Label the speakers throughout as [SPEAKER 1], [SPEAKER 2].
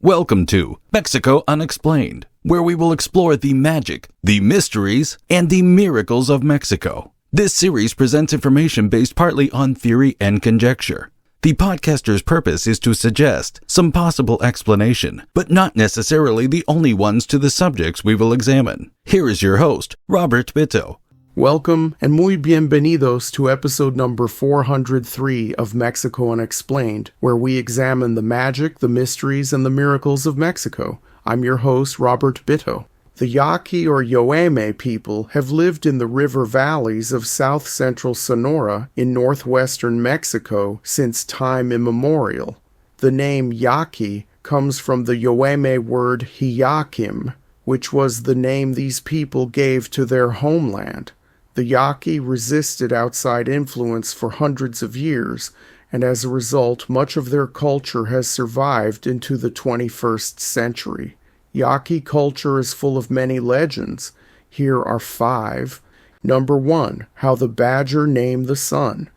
[SPEAKER 1] Welcome to Mexico Unexplained, where we will explore the magic, the mysteries, and the miracles of Mexico. This series presents information based partly on theory and conjecture. The podcaster's purpose is to suggest some possible explanation, but not necessarily the only ones to the subjects we will examine. Here is your host, Robert Bitto.
[SPEAKER 2] Welcome and muy bienvenidos to episode number 403 of Mexico Unexplained, where we examine the magic, the mysteries, and the miracles of Mexico. I'm your host, Robert Bitto. The Yaqui or Yoeme people have lived in the river valleys of south-central Sonora in northwestern Mexico since time immemorial. The name Yaqui comes from the Yoeme word Hiyakim, which was the name these people gave to their homeland. The Yaqui resisted outside influence for hundreds of years, and as a result, much of their culture has survived into the 21st century. Yaqui culture is full of many legends. Here are 5. Number 1, how the badger named the sun.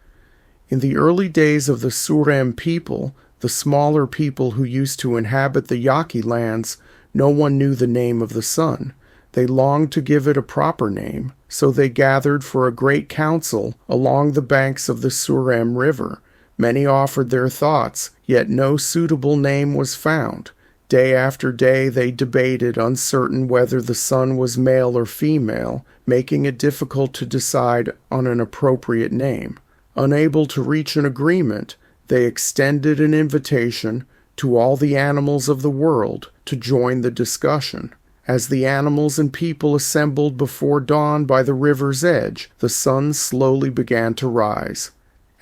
[SPEAKER 2] In the early days of the Surem people, the smaller people who used to inhabit the Yaqui lands, no one knew the name of the sun. They longed to give it a proper name, so they gathered for a great council along the banks of the Surem River. Many offered their thoughts, yet no suitable name was found. Day after day they debated, uncertain whether the sun was male or female, making it difficult to decide on an appropriate name. Unable to reach an agreement, they extended an invitation to all the animals of the world to join the discussion. As the animals and people assembled before dawn by the river's edge, the sun slowly began to rise.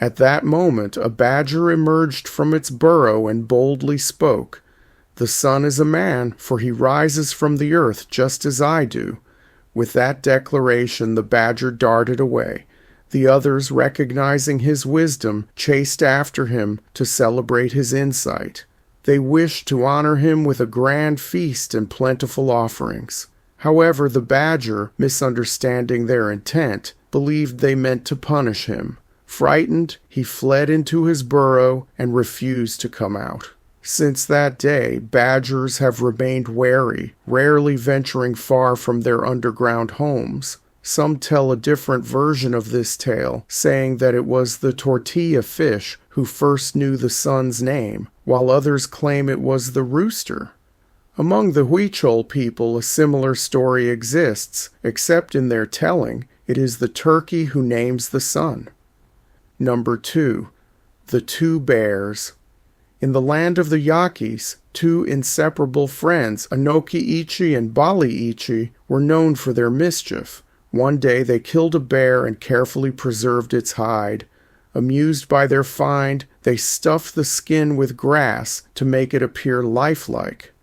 [SPEAKER 2] At that moment, a badger emerged from its burrow and boldly spoke. "The sun is a man, for he rises from the earth just as I do." With that declaration, the badger darted away. The others, recognizing his wisdom, chased after him to celebrate his insight. They wished to honor him with a grand feast and plentiful offerings. However, the badger, misunderstanding their intent, believed they meant to punish him. Frightened, he fled into his burrow and refused to come out. Since that day, badgers have remained wary, rarely venturing far from their underground homes. Some tell a different version of this tale, saying that it was the tortilla fish who first knew the sun's name, while others claim it was the rooster. Among the Huichol people, a similar story exists, except in their telling, it is the turkey who names the sun. Number 2, the 2 bears. In the land of the Yaquis, 2 inseparable friends, Anoki-ichi and Bali-ichi, were known for their mischief. One day they killed a bear and carefully preserved its hide. Amused by their find, they stuffed the skin with grass to make it appear lifelike.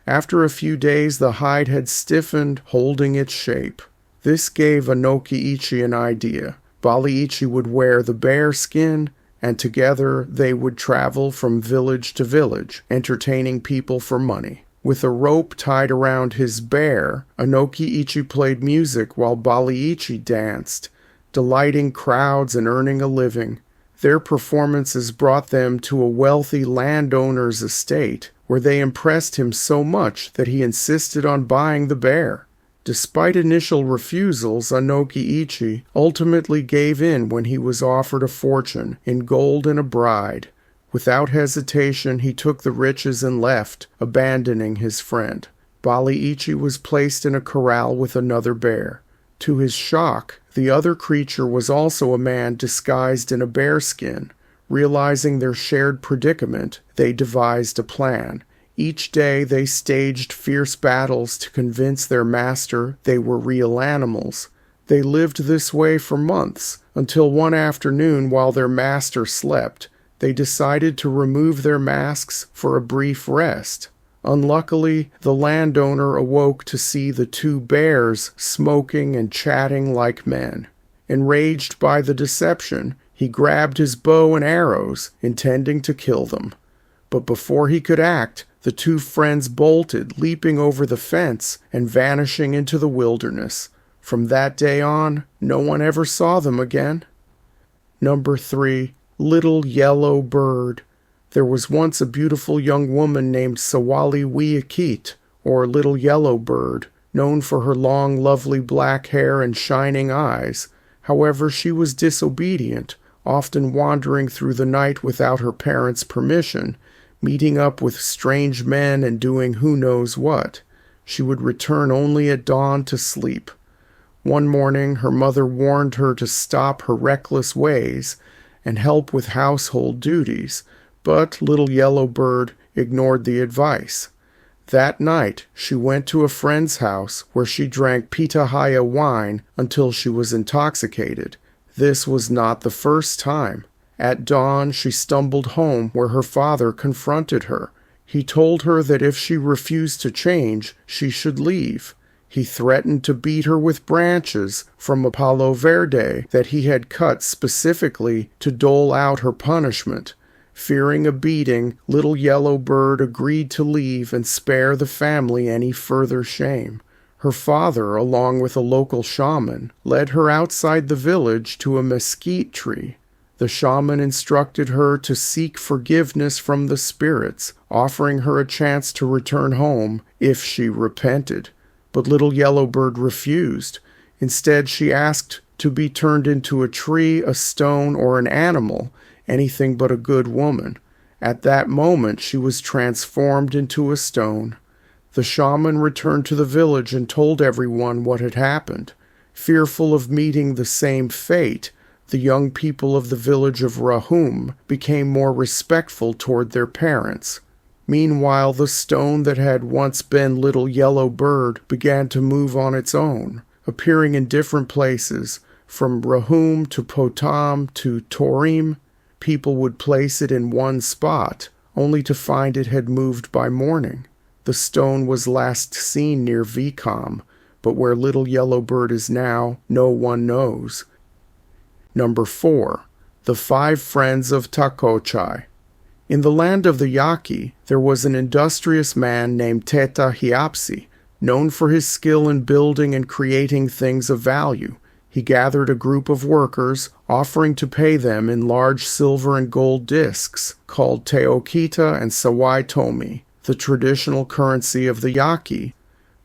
[SPEAKER 2] After a few days, the hide had stiffened, holding its shape. This gave Anoki-ichi an idea. Bali-ichi would wear the bear skin, and together they would travel from village to village, entertaining people for money. With a rope tied around his bear, Anoki-ichi played music while Bali-ichi danced, delighting crowds and earning a living. Their performances brought them to a wealthy landowner's estate, where they impressed him so much that he insisted on buying the bear. Despite initial refusals, Anoki-ichi ultimately gave in when he was offered a fortune in gold and a bride. Without hesitation, he took the riches and left, abandoning his friend. Bali-ichi was placed in a corral with another bear. To his shock, the other creature was also a man disguised in a bearskin. Realizing their shared predicament, they devised a plan. Each day they staged fierce battles to convince their master they were real animals. They lived this way for months, until one afternoon while their master slept, they decided to remove their masks for a brief rest. Unluckily, the landowner awoke to see the 2 bears smoking and chatting like men. Enraged by the deception, he grabbed his bow and arrows, intending to kill them. But before he could act, the 2 friends bolted, leaping over the fence and vanishing into the wilderness. From that day on, no one ever saw them again. Number 3, little yellow bird. There was once a beautiful young woman named Sawali Wiyakit, or Little Yellow Bird, known for her long, lovely black hair and shining eyes. However, she was disobedient, often wandering through the night without her parents' permission, meeting up with strange men and doing who knows what. She would return only at dawn to sleep. One morning, her mother warned her to stop her reckless ways and help with household duties, but Little Yellow Bird ignored the advice. That night, she went to a friend's house where she drank pitahaya wine until she was intoxicated. This was not the first time. At dawn, she stumbled home where her father confronted her. He told her that if she refused to change, she should leave. He threatened to beat her with branches from a palo verde that he had cut specifically to dole out her punishment. Fearing a beating, Little Yellow Bird agreed to leave and spare the family any further shame. Her father, along with a local shaman, led her outside the village to a mesquite tree. The shaman instructed her to seek forgiveness from the spirits, offering her a chance to return home if she repented. But Little Yellow Bird refused. Instead, she asked to be turned into a tree, a stone, or an animal, anything but a good woman. At that moment, she was transformed into a stone. The shaman returned to the village and told everyone what had happened. Fearful of meeting the same fate, the young people of the village of Rahum became more respectful toward their parents. Meanwhile, the stone that had once been Little Yellow Bird began to move on its own, appearing in different places, from Rahum to Potam to Torim. People would place it in one spot, only to find it had moved by morning. The stone was last seen near Vicom, but where Little Yellow Bird is now, no one knows. Number 4. The 5 Friends of Takochai. In the land of the Yaqui, there was an industrious man named Teta Hiapsi, known for his skill in building and creating things of value. He gathered a group of workers, offering to pay them in large silver and gold discs, called Teokita and Sawai Tomi, the traditional currency of the Yaqui.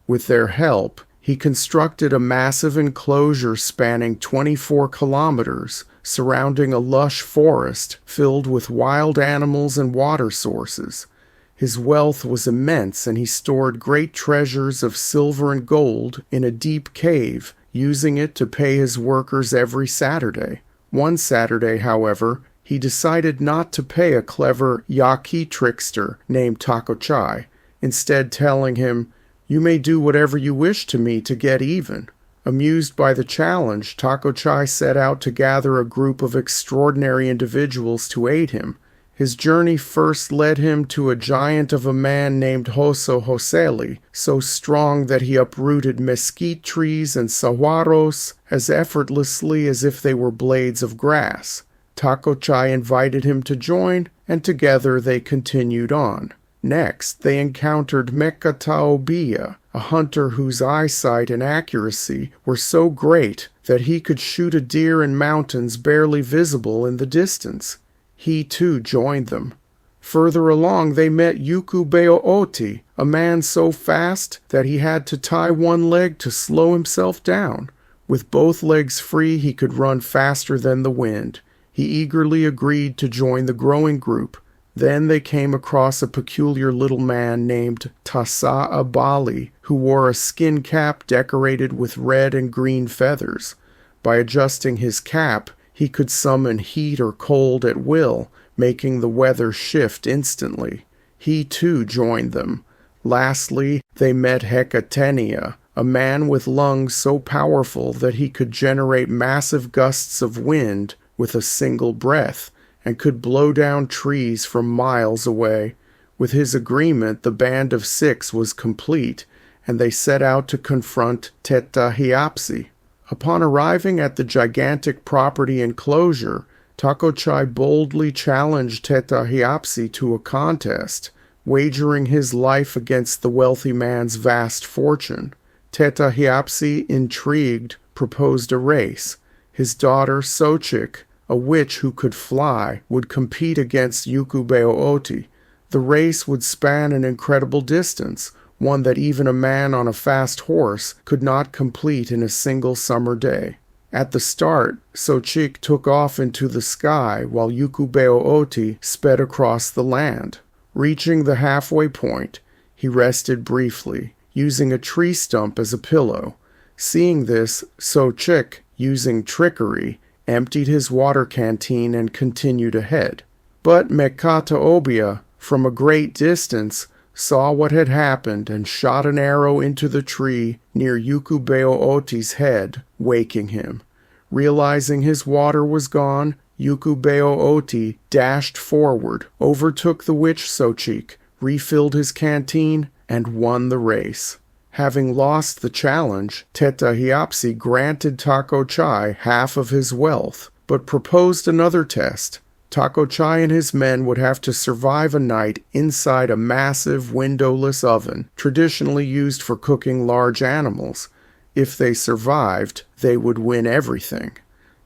[SPEAKER 2] With their help, he constructed a massive enclosure spanning 24 kilometers, surrounding a lush forest filled with wild animals and water sources. His wealth was immense, and he stored great treasures of silver and gold in a deep cave, using it to pay his workers every Saturday. One Saturday, however, he decided not to pay a clever Yaqui trickster named Takochai, instead telling him, "You may do whatever you wish to me to get even." Amused by the challenge, Takochai set out to gather a group of extraordinary individuals to aid him. His journey first led him to a giant of a man named Hoso Hoseli, so strong that he uprooted mesquite trees and sahuaros as effortlessly as if they were blades of grass. Takochai invited him to join, and together they continued on. Next, they encountered Mekataobia, a hunter whose eyesight and accuracy were so great that he could shoot a deer in mountains barely visible in the distance. He too joined them. Further along they met Yukubeooti, a man so fast that he had to tie one leg to slow himself down. With both legs free, he could run faster than the wind. He eagerly agreed to join the growing group. Then they came across a peculiar little man named Tasa Abali, who wore a skin cap decorated with red and green feathers. By adjusting his cap, he could summon heat or cold at will, making the weather shift instantly. He too joined them. Lastly, they met Hecatenia, a man with lungs so powerful that he could generate massive gusts of wind with a single breath, and could blow down trees from miles away. With his agreement, the band of 6 was complete, and they set out to confront Teta Hiapsi. Upon arriving at the gigantic property enclosure, Takochai boldly challenged Teta Hiapsi to a contest, wagering his life against the wealthy man's vast fortune. Teta Hiapsi, intrigued, proposed a race. His daughter, Sochik, a witch who could fly, would compete against Yukubeooti. The race would span an incredible distance, one that even a man on a fast horse could not complete in a single summer day. At the start, Sochik took off into the sky while Yukubeooti sped across the land. Reaching the halfway point, he rested briefly, using a tree stump as a pillow. Seeing this, Sochik, using trickery, emptied his water canteen and continued ahead. But Mekataobia, from a great distance, saw what had happened and shot an arrow into the tree near Yukubeooti's head, waking him. Realizing his water was gone, Yukubeooti dashed forward, overtook the witch Sochik, refilled his canteen, and won the race. Having lost the challenge, Tetahiapsi granted Takochai half of his wealth, but proposed another test. Takochai and his men would have to survive a night inside a massive windowless oven, traditionally used for cooking large animals. If they survived, they would win everything.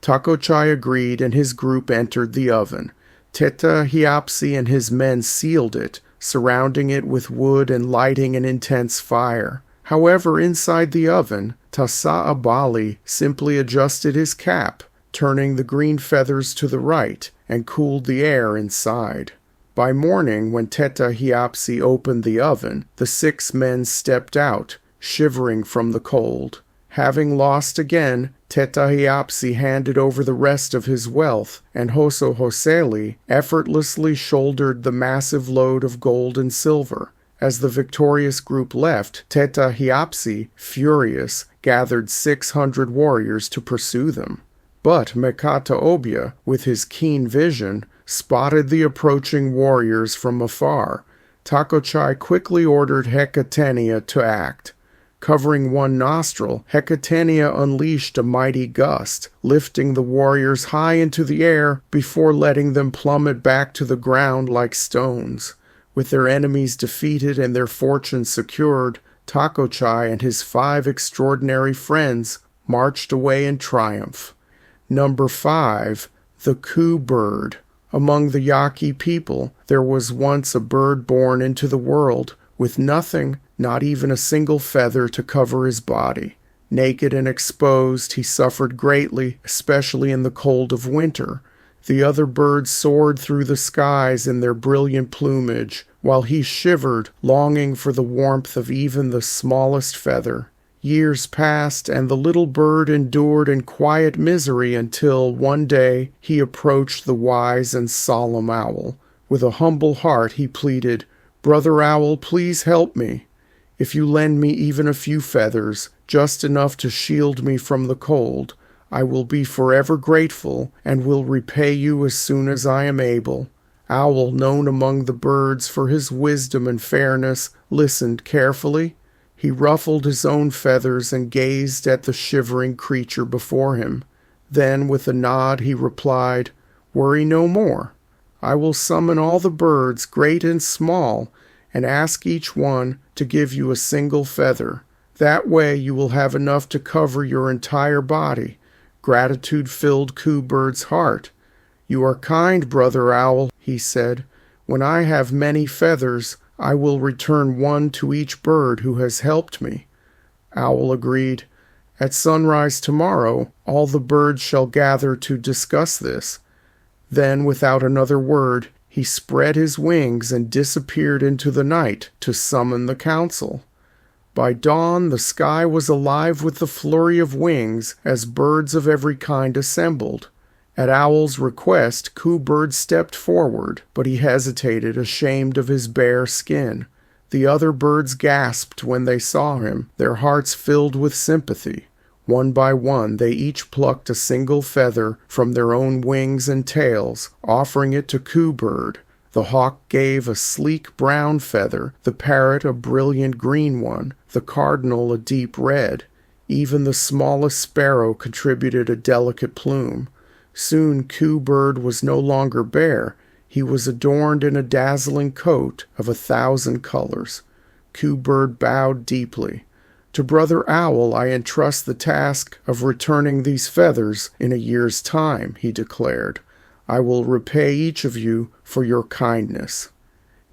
[SPEAKER 2] Takochai agreed and his group entered the oven. Tetahiapsi and his men sealed it, surrounding it with wood and lighting an intense fire. However, inside the oven, Tasa'abali simply adjusted his cap, turning the green feathers to the right, and cooled the air inside. By morning, when Tetahiapsi opened the oven, the 6 men stepped out, shivering from the cold. Having lost again, Tetahiapsi handed over the rest of his wealth, and Hoso Hoseli effortlessly shouldered the massive load of gold and silver. As the victorious group left, Tetahiapsi, furious, gathered 600 warriors to pursue them. But Mekataobia, with his keen vision, spotted the approaching warriors from afar. Takochai quickly ordered Hecatenia to act. Covering one nostril, Hecatenia unleashed a mighty gust, lifting the warriors high into the air before letting them plummet back to the ground like stones. With their enemies defeated and their fortune secured, Takochai and his 5 extraordinary friends marched away in triumph. Number 5. The Coo Bird. Among the Yaqui people, there was once a bird born into the world with nothing, not even a single feather to cover his body. Naked and exposed, he suffered greatly, especially in the cold of winter. The other birds soared through the skies in their brilliant plumage, while he shivered, longing for the warmth of even the smallest feather. Years passed, and the little bird endured in quiet misery until, one day, he approached the wise and solemn owl. With a humble heart he pleaded, "Brother Owl, please help me. If you lend me even a few feathers, just enough to shield me from the cold, I will be forever grateful and will repay you as soon as I am able." Owl, known among the birds for his wisdom and fairness, listened carefully. He ruffled his own feathers and gazed at the shivering creature before him. Then, with a nod, he replied, "Worry no more. I will summon all the birds, great and small, and ask each one to give you a single feather. That way you will have enough to cover your entire body." Gratitude filled Coo Bird's heart. "You are kind, Brother Owl," he said. "When I have many feathers, I will return one to each bird who has helped me." Owl agreed. "At sunrise tomorrow, all the birds shall gather to discuss this." Then, without another word, he spread his wings and disappeared into the night to summon the council. By dawn, the sky was alive with the flurry of wings as birds of every kind assembled. At Owl's request, Coo Bird stepped forward, but he hesitated, ashamed of his bare skin. The other birds gasped when they saw him, their hearts filled with sympathy. One by one, they each plucked a single feather from their own wings and tails, offering it to Coo Bird. The hawk gave a sleek brown feather, the parrot a brilliant green one, the cardinal a deep red. Even the smallest sparrow contributed a delicate plume. Soon Coo Bird was no longer bare. He was adorned in a dazzling coat of 1,000 colors. Coo Bird bowed deeply. To Brother Owl I entrust the task of returning these feathers in a year's time, he declared. I will repay each of you for your kindness.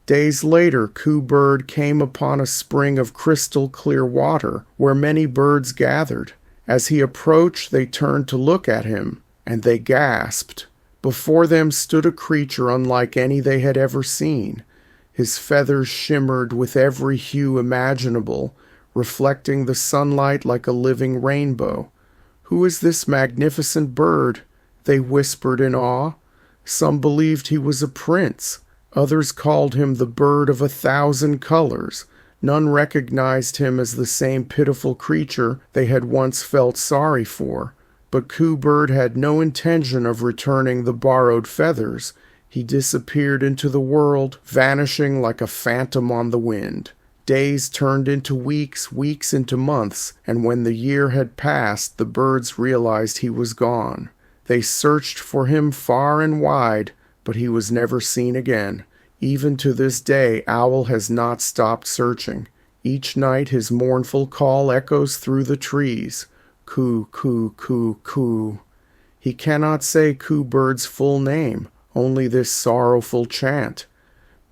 [SPEAKER 2] Days later, Coo Bird came upon a spring of crystal clear water where many birds gathered. As he approached, they turned to look at him, and they gasped. Before them stood a creature unlike any they had ever seen. His feathers shimmered with every hue imaginable, reflecting the sunlight like a living rainbow. "Who is this magnificent bird?" they whispered in awe. Some believed he was a prince. Others called him the bird of 1,000 colors. None recognized him as the same pitiful creature they had once felt sorry for. But Coo Bird had no intention of returning the borrowed feathers. He disappeared into the world, vanishing like a phantom on the wind. Days turned into weeks, weeks into months, and when the year had passed, the birds realized he was gone. They searched for him far and wide, but he was never seen again. Even to this day, Owl has not stopped searching. Each night his mournful call echoes through the trees. Coo, coo, coo, coo. He cannot say Coo Bird's full name, only this sorrowful chant.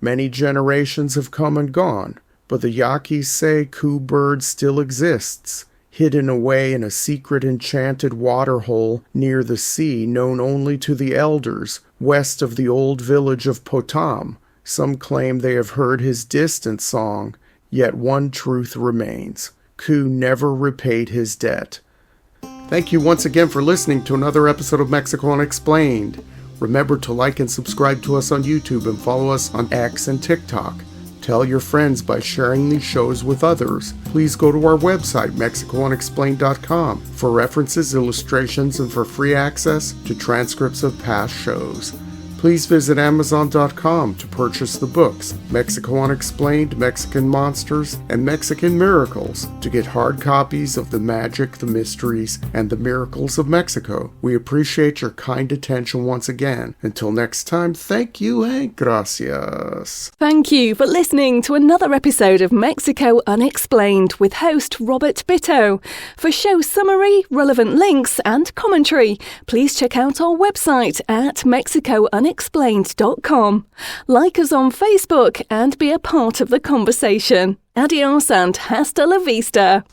[SPEAKER 2] Many generations have come and gone, but the Yaquis say Coo Bird still exists, hidden away in a secret enchanted waterhole near the sea known only to the elders, west of the old village of Potam. Some claim they have heard his distant song, yet one truth remains. Coo never repaid his debt. Thank you once again for listening to another episode of Mexico Unexplained. Remember to like and subscribe to us on YouTube and follow us on X and TikTok. Tell your friends by sharing these shows with others. Please go to our website, MexicoUnexplained.com, for references, illustrations, and for free access to transcripts of past shows. Please visit Amazon.com to purchase the books Mexico Unexplained, Mexican Monsters, and Mexican Miracles to get hard copies of the magic, the mysteries, and the miracles of Mexico. We appreciate your kind attention once again. Until next time, thank you and gracias.
[SPEAKER 3] Thank you for listening to another episode of Mexico Unexplained with host Robert Bitto. For show summary, relevant links, and commentary, please check out our website at MexicoUnexplained.com. Like us on Facebook and be a part of the conversation. Adios and hasta la vista.